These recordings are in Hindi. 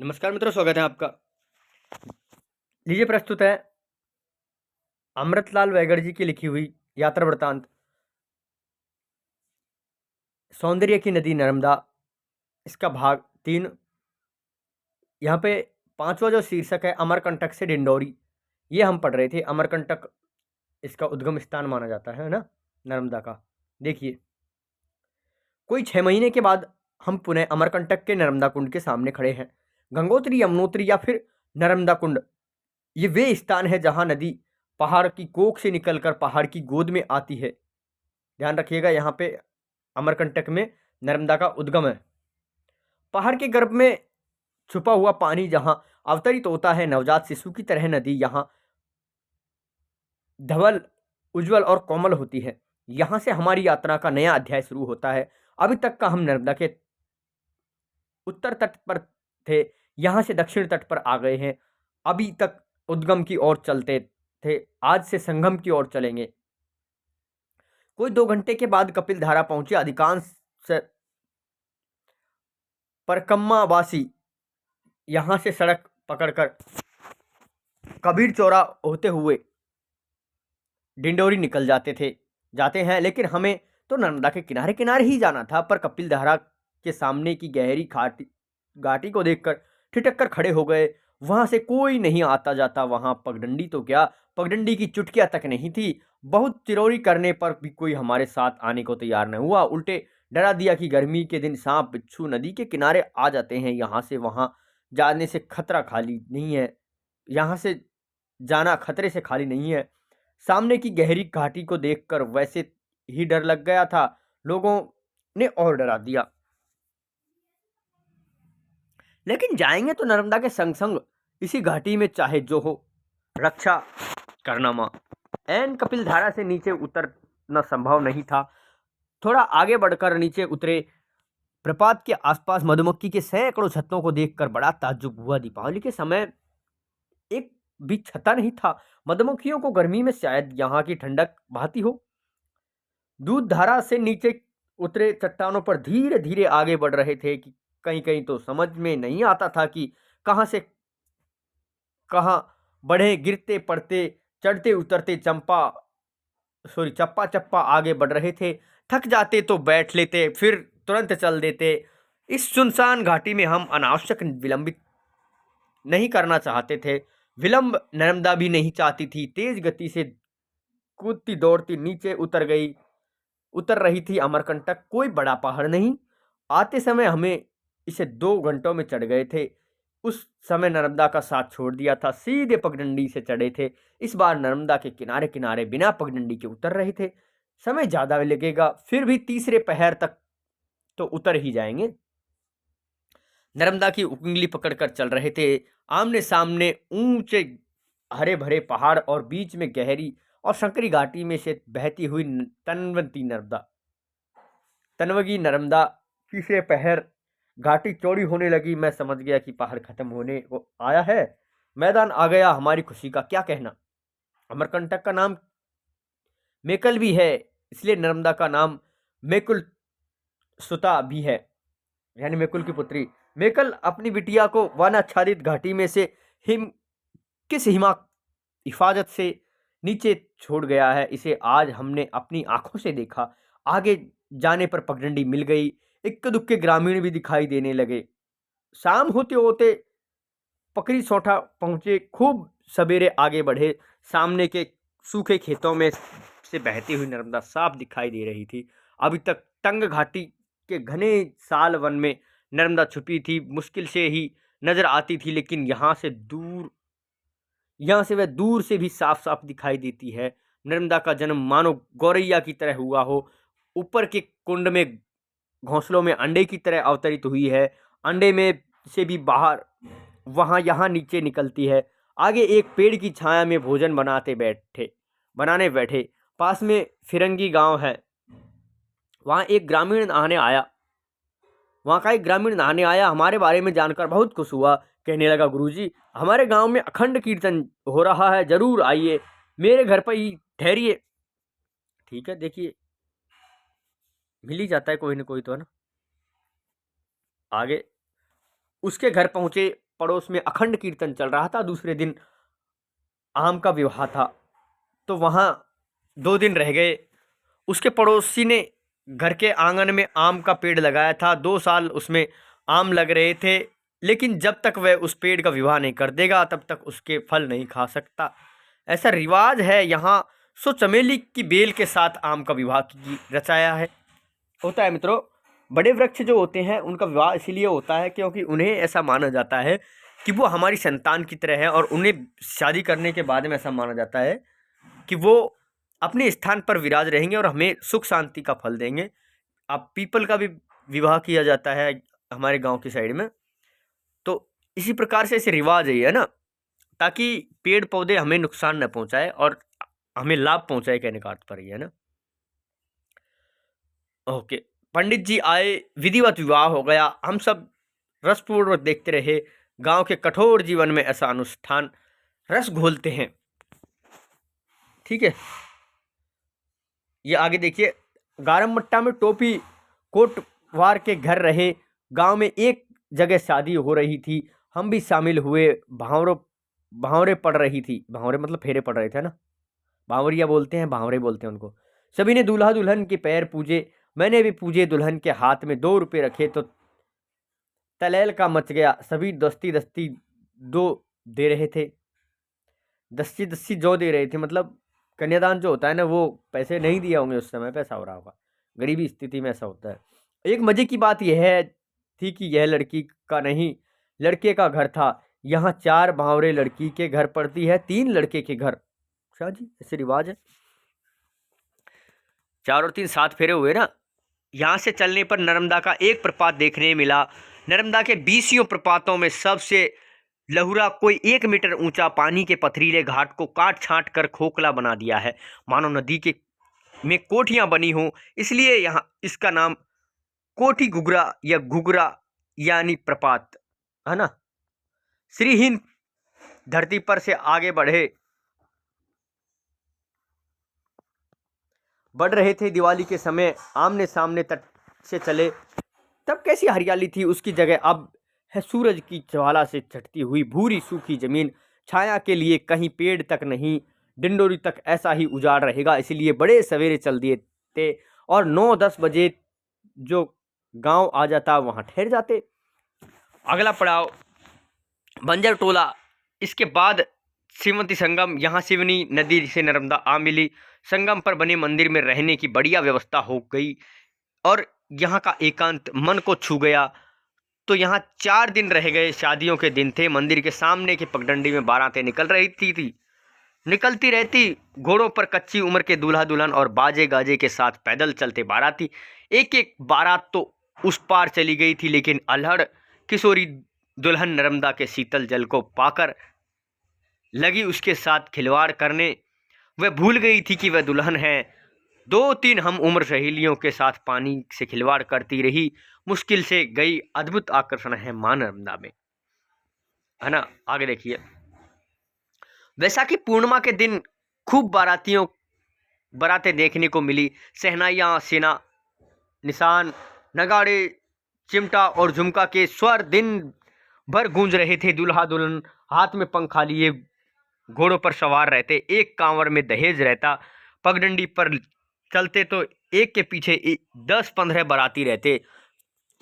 नमस्कार मित्रों, स्वागत है आपका। लीजिए प्रस्तुत है अमृतलाल वैगड़ जी की लिखी हुई यात्रा वृतांत सौंदर्य की नदी नर्मदा, इसका भाग 3। यहाँ पे पांचवा जो शीर्षक है अमरकंटक से डिंडौरी, ये हम पढ़ रहे थे। अमरकंटक इसका उद्गम स्थान माना जाता है ना, नर्मदा का। देखिए, कोई 6 महीने के बाद हम पुनः अमरकंटक के नर्मदा कुंड के सामने खड़े हैं। गंगोत्री, यमुनोत्री या फिर नर्मदा कुंड, ये वे स्थान है जहां नदी पहाड़ की कोख से निकलकर पहाड़ की गोद में आती है। ध्यान रखिएगा, यहाँ पे अमरकंटक में नर्मदा का उद्गम है। पहाड़ के गर्भ में छुपा हुआ पानी जहां अवतरित होता है नवजात शिशु की तरह, नदी यहाँ धवल, उज्जवल और कोमल होती है। यहाँ से हमारी यात्रा का नया अध्याय शुरू होता है। अभी तक का हम नर्मदा के उत्तर तट पर थे, यहाँ से दक्षिण तट पर आ गए हैं। अभी तक उद्गम की ओर चलते थे, आज से संगम की ओर चलेंगे। कोई 2 घंटे के बाद कपिल धारा पहुंचे। अधिकांश परकम्मावासी यहाँ से सड़क पकड़कर कबीर चौरा होते हुए डिंडोरी निकल जाते हैं, लेकिन हमें तो नर्मदा के किनारे किनारे ही जाना था। पर कपिल धारा के सामने की गहरी घाटी को देखकर ठिठक कर खड़े हो गए। वहां से कोई नहीं आता जाता। वहां पगडंडी तो क्या, पगडंडी की चुटकियां तक नहीं थी। बहुत चिरौरी करने पर भी कोई हमारे साथ आने को तैयार न हुआ। उल्टे डरा दिया कि गर्मी के दिन सांप बिच्छू नदी के किनारे आ जाते हैं। यहाँ से वहां जाने से खतरा खाली नहीं है, यहाँ से जाना खतरे से खाली नहीं है। सामने की गहरी घाटी को देखकर वैसे ही डर लग गया था, लोगों ने और डरा दिया। लेकिन जाएंगे तो नर्मदा के संग संग, इसी घाटी में चाहे जो हो, रक्षा करना मां। एन कपिल धारा से नीचे उतरना संभव नहीं था। थोड़ा आगे बढ़कर नीचे उतरे। प्रपात के आसपास मधुमक्खी के सैकड़ों छत्तों को देखकर बड़ा ताज्जुब हुआ। दीपावली के समय एक भी छत्ता नहीं था। मधुमक्खियों को गर्मी में शायद यहाँ की ठंडक भाती हो। दूध धारा से नीचे उतरे, चट्टानों पर धीरे धीरे आगे बढ़ रहे थे कि कहीं कहीं तो समझ में नहीं आता था कि कहां से कहां बढ़े। गिरते पड़ते, चढ़ते उतरते चप्पा चप्पा आगे बढ़ रहे थे। थक जाते तो बैठ लेते, फिर तुरंत चल देते। इस सुनसान घाटी में हम अनावश्यक विलंबित नहीं करना चाहते थे। विलंब नर्मदा भी नहीं चाहती थी। तेज गति से कूदती दौड़ती नीचे उतर रही थी अमरकंटक। कोई बड़ा पहाड़ नहीं। आते समय हमें इसे 2 घंटों में चढ़ गए थे। उस समय नर्मदा का साथ छोड़ दिया था, सीधे पगडंडी से चढ़े थे। इस बार नर्मदा के किनारे किनारे बिना पगडंडी के उतर रहे थे। समय ज्यादा लगेगा, फिर भी तीसरे पहर तक तो उतर ही जाएंगे। नर्मदा की उंगली पकड़कर चल रहे थे। आमने सामने ऊंचे हरे भरे पहाड़ और बीच में गहरी और संकरी घाटी में से बहती हुई तनवगी नर्मदा। तीसरे पहर घाटी चौड़ी होने लगी। मैं समझ गया कि पहाड़ खत्म होने को आया है, मैदान आ गया। हमारी खुशी का क्या कहना। अमरकंटक का नाम मेकल भी है, इसलिए नर्मदा का नाम मेकुल सुता भी है, यानी मेकुल की पुत्री। मेकल अपनी बिटिया को वन आच्छादित घाटी में से हिम किस हिफाजत से नीचे छोड़ गया है, इसे आज हमने अपनी आंखों से देखा। आगे जाने पर पगडंडी मिल गई। इक्के दुक्के ग्रामीण भी दिखाई देने लगे। शाम होते होते पकड़ी सोठा पहुंचे। खूब सवेरे आगे बढ़े। सामने के सूखे खेतों में से बहती हुई नर्मदा साफ दिखाई दे रही थी। अभी तक तंग घाटी के घने साल वन में नर्मदा छुपी थी, मुश्किल से ही नजर आती थी, लेकिन यहाँ से वह दूर से भी साफ साफ दिखाई देती है। नर्मदा का जन्म मानो गौरैया की तरह हुआ हो। ऊपर के कुंड में घोंसलों में अंडे की तरह अवतरित हुई है। अंडे में से भी बाहर वहां यहाँ नीचे निकलती है। आगे एक पेड़ की छाया में भोजन बनाने बैठे। पास में फिरंगी गांव है। वहां एक ग्रामीण नहाने आया वहां का एक ग्रामीण नहाने आया। हमारे बारे में जानकर बहुत खुश हुआ। कहने लगा, गुरुजी, हमारे गांव में अखंड कीर्तन हो रहा है, जरूर आइए, मेरे घर पर ही ठहरिए। ठीक है, देखिए, मिल ही जाता है कोई ना कोई तो, है ना। आगे उसके घर पहुंचे। पड़ोस में अखंड कीर्तन चल रहा था। दूसरे दिन आम का विवाह था, तो वहाँ 2 दिन रह गए। उसके पड़ोसी ने घर के आंगन में आम का पेड़ लगाया था। 2 साल उसमें आम लग रहे थे, लेकिन जब तक वह उस पेड़ का विवाह नहीं कर देगा तब तक उसके फल नहीं खा सकता। ऐसा रिवाज है यहाँ। सो चमेली की बेल के साथ आम का विवाह रचाया है। होता है मित्रों, बड़े वृक्ष जो होते हैं उनका विवाह इसीलिए होता है क्योंकि उन्हें ऐसा माना जाता है कि वो हमारी संतान की तरह है, और उन्हें शादी करने के बाद में ऐसा माना जाता है कि वो अपने स्थान पर विराज रहेंगे और हमें सुख शांति का फल देंगे। अब पीपल का भी विवाह किया जाता है हमारे गांव की साइड में। तो इसी प्रकार से ऐसे रिवाज है ना, ताकि पेड़ पौधे हमें नुकसान न पहुंचाए और हमें लाभ पहुंचाए, कहने का अर्थ पर ही है ना। ओके, पंडित जी आए, विधिवत विवाह हो गया। हम सब रसपूर्वक देखते रहे। गांव के कठोर जीवन में ऐसा अनुष्ठान रस घोलते हैं। ठीक है, ये आगे देखिए। गारममट्टा में टोपी कोटवार के घर रहे। गांव में एक जगह शादी हो रही थी, हम भी शामिल हुए। भावरे पड़ रही थी। भावरे मतलब फेरे पड़ रहे थे ना, भावरिया बोलते हैं, भावरे बोलते हैं उनको। सभी ने दूल्हा दुल्हन के पैर पूजे, मैंने भी पूजे। दुल्हन के हाथ में 2 रुपये रखे तो तलेल का मच गया। सभी दस्ती दस्ती दो दे रहे थे। दस्ती दस्ती जो दे रहे थे मतलब कन्यादान जो होता है ना, वो पैसे नहीं दिए होंगे उस समय, पैसा हो रहा होगा। गरीबी स्थिति में ऐसा होता है। एक मजे की बात यह है थी कि यह लड़की का नहीं, लड़के का घर था। यहाँ 4 भावरे लड़की के घर पड़ती है, 3 लड़के के घर। अच्छा जी, ऐसे रिवाज है। 4 और 3 7 फेरे हुए ना। यहाँ से चलने पर नर्मदा का एक प्रपात देखने मिला। नर्मदा के 20 प्रपातों में सबसे लहुरा कोई 1 मीटर ऊंचा पानी के पथरीले घाट को काट छांट कर खोखला बना दिया है, मानो नदी के में कोठियां बनी हों। इसलिए यहाँ इसका नाम कोठी घुघरा या घुघरा यानी प्रपात है ना। श्रीहीन धरती पर से आगे बढ़ रहे थे। दिवाली के समय आमने सामने तट से चले, तब कैसी हरियाली थी। उसकी जगह अब है सूरज की ज्वाला से चटती हुई भूरी सूखी जमीन। छाया के लिए कहीं पेड़ तक नहीं, डिंडोरी तक ऐसा ही उजाड़ रहेगा। इसलिए बड़े सवेरे चल दिए थे और 9-10 बजे जो गांव आ जाता वहां ठहर जाते। अगला पड़ाव बंजर टोला। इसके बाद श्रीमती संगम। यहाँ सिवनी नदी से नर्मदा आ मिली। संगम पर बने मंदिर में रहने की बढ़िया व्यवस्था हो गई और यहाँ का एकांत मन को छू गया। तो यहाँ 4 दिन रह गए। शादियों के दिन थे। मंदिर के सामने की पगडंडी में बारातें निकलती रहती। घोड़ों पर कच्ची उम्र के दूल्हा दुल्हन और बाजे गाजे के साथ पैदल चलते बाराती। एक एक बारात तो उस पार चली गई थी, लेकिन अल्हड़ किशोरी दुल्हन नर्मदा के शीतल जल को पाकर लगी उसके साथ खिलवाड़ करने। वह भूल गई थी कि वह दुल्हन है। 2-3 हम उम्र सहेलियों के साथ पानी से खिलवाड़ करती रही। मुश्किल से गई। अद्भुत आकर्षण है मां नर्मदा में, है ना। आगे देखिए। वैसाखी पूर्णिमा के दिन खूब बारातें देखने को मिली। शहनाइयाँ, सेना निशान, नगाड़े, चिमटा और झुमका के स्वर दिन भर गूंज रहे थे। दूल्हा दुल्हन हाथ में पंखा लिए घोड़ों पर सवार रहते। एक कांवर में दहेज रहता। पगडंडी पर चलते तो एक के पीछे 10-15 बाराती रहते।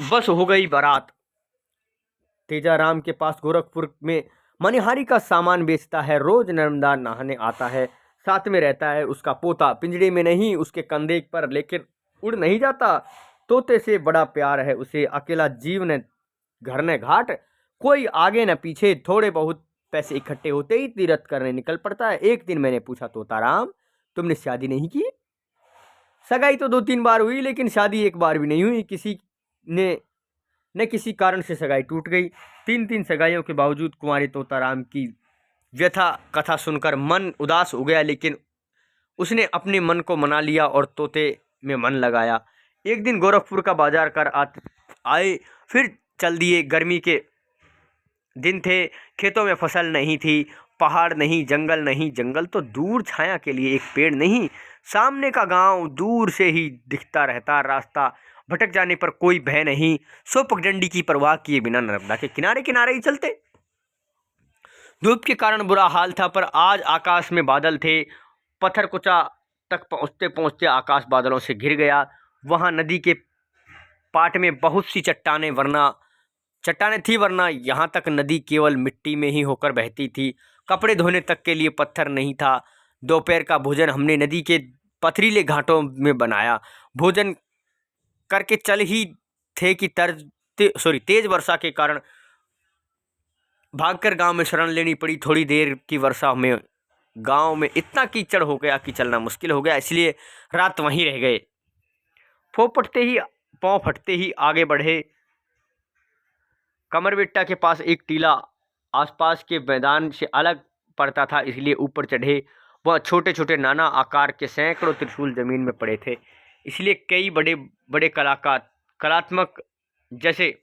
बस हो गई बारात। तेजाराम के पास गोरखपुर में मनिहारी का सामान बेचता है। रोज नर्मदा नहाने आता है। साथ में रहता है उसका पोता, पिंजड़े में नहीं उसके कंधे पर, लेकिन उड़ नहीं जाता। तोते से बड़ा प्यार है उसे। अकेला जीव न घर न घाट, कोई आगे न पीछे। थोड़े बहुत पैसे इकट्ठे होते ही तीर्थ करने निकल पड़ता है। एक दिन मैंने पूछा, तोताराम तुमने शादी नहीं की? सगाई तो 2-3 बार हुई, लेकिन शादी एक बार भी नहीं हुई। किसी कारण से सगाई टूट गई। 3-3 सगाइयों के बावजूद कुंवारे तोताराम की व्यथा कथा सुनकर मन उदास हो गया, लेकिन उसने अपने मन को मना लिया और तोते में मन लगाया। एक दिन गोरखपुर का बाजार कर आए, फिर चल दिए। गर्मी के दिन थे। खेतों में फसल नहीं थी। पहाड़ नहीं, जंगल नहीं। जंगल तो दूर, छाया के लिए एक पेड़ नहीं। सामने का गांव दूर से ही दिखता रहता। रास्ता भटक जाने पर कोई भय नहीं। सो पगडंडी की परवाह किए बिना नर्मदा के किनारे किनारे ही चलते। धूप के कारण बुरा हाल था, पर आज आकाश में बादल थे। पत्थरकुचा तक पहुँचते पहुँचते आकाश बादलों से घिर गया। वहाँ नदी के पाट में बहुत सी चट्टानें थी, वरना यहाँ तक नदी केवल मिट्टी में ही होकर बहती थी। कपड़े धोने तक के लिए पत्थर नहीं था। दोपहर का भोजन हमने नदी के पथरीले घाटों में बनाया। भोजन करके चल ही थे कि तेज वर्षा के कारण भागकर गांव में शरण लेनी पड़ी। थोड़ी देर की वर्षा में गांव में इतना कीचड़ हो गया कि चलना मुश्किल हो गया, इसलिए रात वहीं रह गए। पाँव फटते ही आगे बढ़े। कमरबेट्टा के पास एक टीला आसपास के मैदान से अलग पड़ता था, इसलिए ऊपर चढ़े। वह छोटे छोटे नाना आकार के सैकड़ों त्रिशूल जमीन में पड़े थे, इसलिए कई बड़े बड़े कलात्मक, जैसे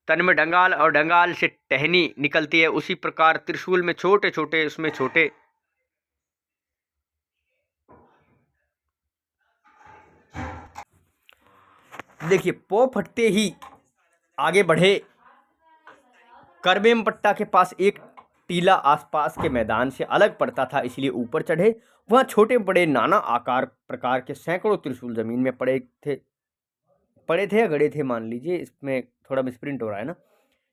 तन में डंगाल और डंगाल से टहनी निकलती है, उसी प्रकार त्रिशूल में छोटे छोटे, उसमें छोटे देखिए। पौ फटते ही आगे बढ़े। करबेमपट्टा के पास एक टीला आसपास के मैदान से अलग पड़ता था, इसलिए ऊपर चढ़े। वहाँ छोटे बड़े नाना आकार प्रकार के सैकड़ों त्रिशूल जमीन में पड़े थे या गड़े थे, मान लीजिए, इसमें थोड़ा मिसप्रिंट हो रहा है ना।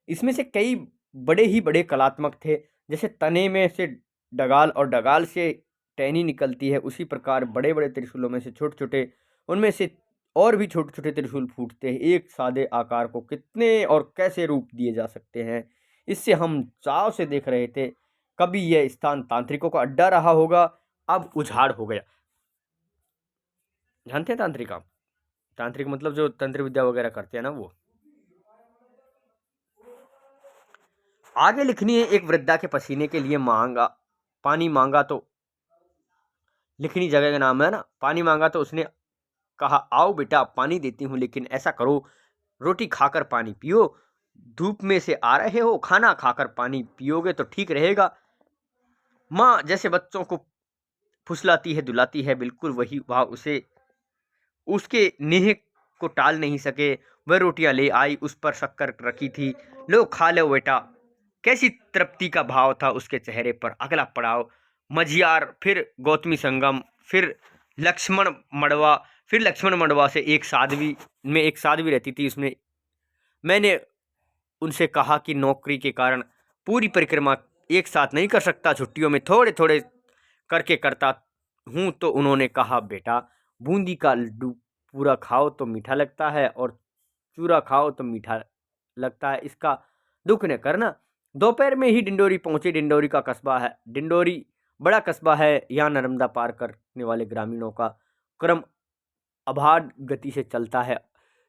इसमें से कई बड़े ही बड़े कलात्मक थे, जैसे तने में से डगाल और डगाल से टहनी निकलती है, उसी प्रकार बड़े बड़े त्रिशूलों में से छोटे छोटे, उनमें से और भी छोटे छोटे त्रिशूल फूटते हैं। एक सादे आकार को कितने और कैसे रूप दिए जा सकते हैं, इससे हम चाव से देख रहे थे। कभी यह स्थान तांत्रिकों का अड्डा रहा होगा, अब उजाड़ हो गया। जानते हैं तांत्रिक आप? तांत्रिक मतलब जो तंत्र विद्या वगैरह करते हैं ना, वो। आगे लिखनी है, एक वृद्धा के पसीने के लिए पानी मांगा तो लिखनी जगह का नाम है ना। पानी मांगा तो उसने कहा, आओ बेटा पानी देती हूँ, लेकिन ऐसा करो रोटी खाकर पानी पियो। धूप में से आ रहे हो, खाना खाकर पानी पियोगे तो ठीक रहेगा। माँ जैसे बच्चों को फुसलाती है, दुलाती है, बिल्कुल वही वह उसके नेह को टाल नहीं सके। वह रोटियां ले आई, उस पर शक्कर रखी थी। लो खा लो बेटा। कैसी तृप्ति का भाव था उसके चेहरे पर। अगला पड़ाव मझियार, फिर गौतमी संगम, फिर लक्ष्मण मड़वा से एक साध्वी रहती थी उसमें। मैंने उनसे कहा कि नौकरी के कारण पूरी परिक्रमा एक साथ नहीं कर सकता, छुट्टियों में थोड़े थोड़े करके करता हूँ। तो उन्होंने कहा, बेटा बूंदी का लड्डू पूरा खाओ तो मीठा लगता है, और चूरा खाओ तो मीठा लगता है, इसका दुख न करना। दोपहर में ही डिंडोरी पहुंचे। डिंडोरी बड़ा कस्बा है। यहाँ नर्मदा पार करने वाले ग्रामीणों का क्रम अबाध गति से चलता है।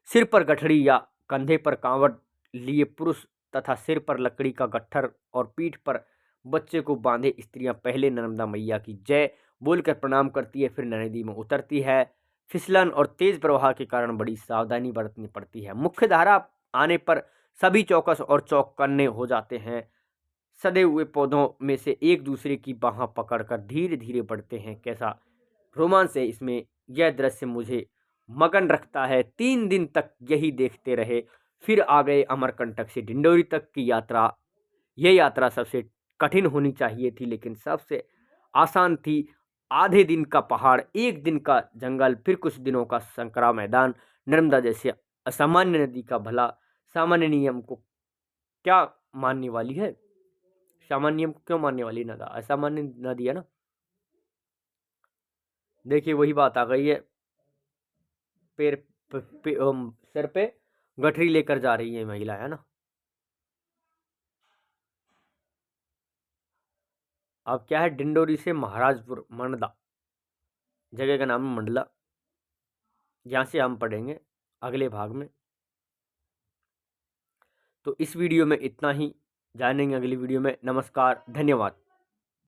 सिर पर गठड़ी या कंधे पर कांवड़ लिए पुरुष तथा सिर पर लकड़ी का गट्ठर और पीठ पर बच्चे को बांधे स्त्रियां पहले नर्मदा मैया की जय बोलकर प्रणाम करती है, फिर नदी में उतरती है। फिसलन और तेज प्रवाह के कारण बड़ी सावधानी बरतनी पड़ती है। मुख्य धारा आने पर सभी चौकस और चौकन्ने हो जाते हैं। सदे हुए पौधों में से एक दूसरे की बाह पकड़कर धीरे धीरे बढ़ते हैं। कैसा रोमांच है इसमें। यह दृश्य मुझे मगन रखता है। 3 दिन तक यही देखते रहे, फिर आ गए अमरकंटक से डिंडोरी तक की यात्रा। यह यात्रा सबसे कठिन होनी चाहिए थी, लेकिन सबसे आसान थी। आधे दिन का पहाड़, 1 दिन का जंगल, फिर कुछ दिनों का संकरा मैदान। नर्मदा जैसे असामान्य नदी का भला सामान्य नियम को क्या मानने वाली है? सामान्य नियम को क्यों मानने वाली नदा? असामान्य नदी है ना। देखिए वही बात आ गई है। सर पे गठरी लेकर जा रही है महिला, है ना। अब क्या है, डिंडोरी से महाराजपुर मंडला, जगह का नाम है मंडला। यहाँ से हम पढ़ेंगे अगले भाग में। तो इस वीडियो में इतना ही, जानेंगे अगली वीडियो में। नमस्कार, धन्यवाद।